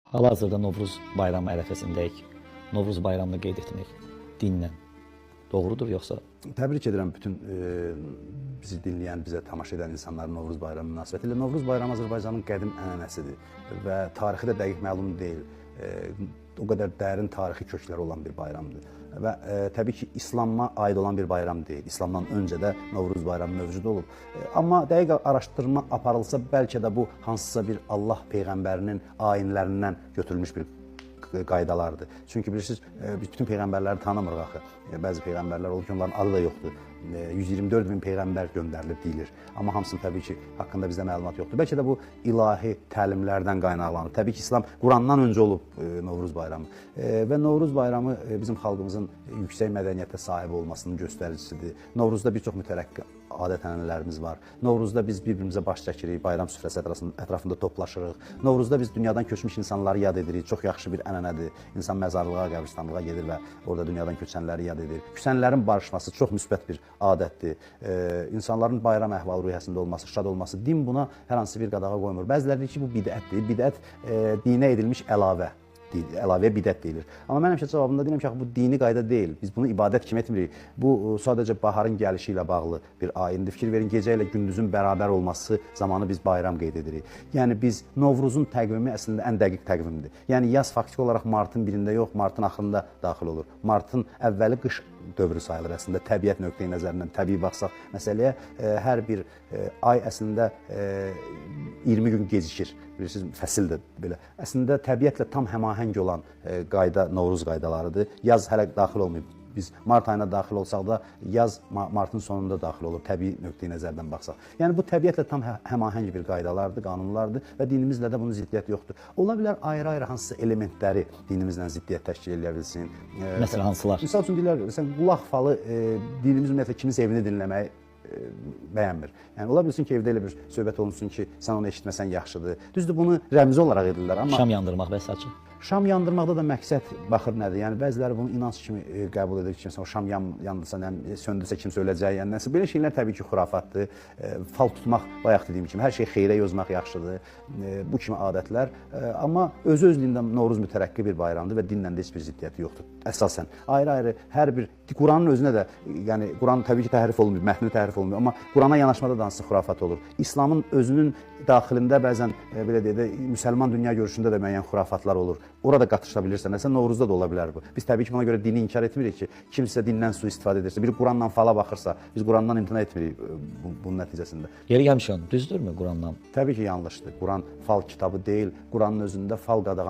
Hal-hazırda Novruz bayramı ərəfəsindəyik. Novruz bayramını qeyd etmək dinlə doğrudur yoxsa? Təbrik edirəm bütün bizi dinləyən, bizə tamaşa edən insanların Novruz bayramı münasibətilə. Novruz bayramı Azərbaycanın qədim ənənəsidir və tarixi də dəqiq məlum deyil. O qədər dərin tarixi kökləri olan bir bayramdır. Və təbii ki, İslam'a aid olan bir bayram deyil. İslamdan öncə də Novruz bayramı mövcud olub. Amma dəqiq araşdırma aparılsa, bəlkə də bu hansısa bir Allah Peyğəmbərinin ayinlərindən götürülmüş bir qaydalardır. Çünki bilirsiniz, biz bütün peyğəmbərləri tanımırıq axı. Bəzi peyğəmbərlər olur ki, onların adı da yoxdur. 124 min peyğəmbər göndərilib deyilir. Amma hamısının təbii ki, haqqında bizdə məlumat yoxdur. Bəlkə də bu ilahi təlimlərdən qaynaqlanır. Təbii ki, İslam Qurandan öncə olub Novruz bayramı. Və Novruz bayramı bizim xalqımızın yüksək mədəniyyətə sahib olmasının göstəricisidir. Novruzda bir çox mütərəqqi adət-ənənələrimiz var. Novruzda biz bir-birimizə baş çəkirik, bayram süfrəsi ətrafında toplaşırıq. Novruzda biz dünyadan köçmüş insanları yad edirik. Çox yaxşı bir ənənədir. İnsan məzarlığa, qəbristanlığa gedir və orada dünyadan köçənləri yad edir. Küsənlərin barışması çox müsbət bir adətdir. İnsanların bayram əhval-ruhiyyəsində olması, şad olması, din buna hər hansı bir qadağa qoymur. Bəziləri deyir ki, bu bidətdir. Bidət dinə edilmiş əlavə. Əlavəyə bidət deyilir. Amma mən həmişə cavabında deyirəm ki, bu dini qayda deyil. Biz bunu ibadət kimi etmirik. Bu sadəcə baharın gəlişi ilə bağlı bir ayindir. Fikir verin, gecə ilə gündüzün bərabər olması zamanı biz bayram qeyd edirik. Yəni biz Novruzun təqvimi əslində ən dəqiq təqvimdir. Yəni yaz faktiki olaraq martın 1-də yox, martın axırında daxil olur. Martın əvvəli qış dövrü sayılır əslində. Təbiət nöqteyi nəzərindən təbii baxsaq məsələyə hər bir ay əslində 20 gün gecikir. Bilirsiniz, fəsildir belə. Əslində təbiətlə tam həmahəng olan qayda Novruz qaydalarıdır. Yaz hələ daxil olmayıb. Biz mart ayına daxil olsaq da yaz martın sonunda daxil olur, təbii nöqteyi nəzərdən baxsaq. Yəni bu təbiətlə tam həmahəng bir qaydalardır, qanunlardır və dinimizlə də bunun ziddiyyəti yoxdur. Ola bilər ayrı-ayrı hansısa elementləri dinimizlə ziddiyyət təşkil edə bilsin. Məsələn, hansılar? Misal üçün deyirlər, məsələn, qulaq falı dinimiz ümumiyyətlə kimin evini dinləməyi bəyənmir. Yəni ola bilsin ki, evdə elə bir söhbət olunsun ki, sən onu eşitməsən yaxşıdır. Düzdür, bunu rəmzi olaraq edirlər, amma Şam yandırmaq və saçı. şam yandırmaqda da məqsəd baxır nədir? Yəni bəziləri bunu inanc kimi qəbul edir ki, o şam yandırsa, söndürsə kimsə öləcək, yəni nəsə belə şeylər təbii ki, xurafatdır. Fal tutmaq, bayaq dediyim kimi, hər şey xeyrə yozmaq yaxşıdır. Bu kimi adətlər, amma öz-özlüyündə Novruz mütərəqqi bir bayramdır və dinlə də heç bir ziddiyyəti yoxdur. Əsasən ayrı-ayrı hər bir Quranın özünə də, yəni Quran təbii ki, təhrif olunmuyor, mətni təhrif olunmuyor, amma Qurana yanaşmada da hansı xurafat olur. İslamın özünün daxilində bəzən belə deyək də müsəlman dünya görüşündə də müəyyən xurafatlar olur. Orada qatışa bilirsən, nəsə Novruzda da ola bilər bu. Biz təbii ki, buna görə dini inkar etmirik ki, kimsə dindən sui-istifadə edirsə, biri Qurandan fala baxırsa, biz Qurandan imtina etmirik bunun nəticəsində. Yeri gəlmişəm, düzdürmü Qurandan? Təbii ki, yanlışdır. Quran fal kitabı deyil, Quranın özündə fal qadağan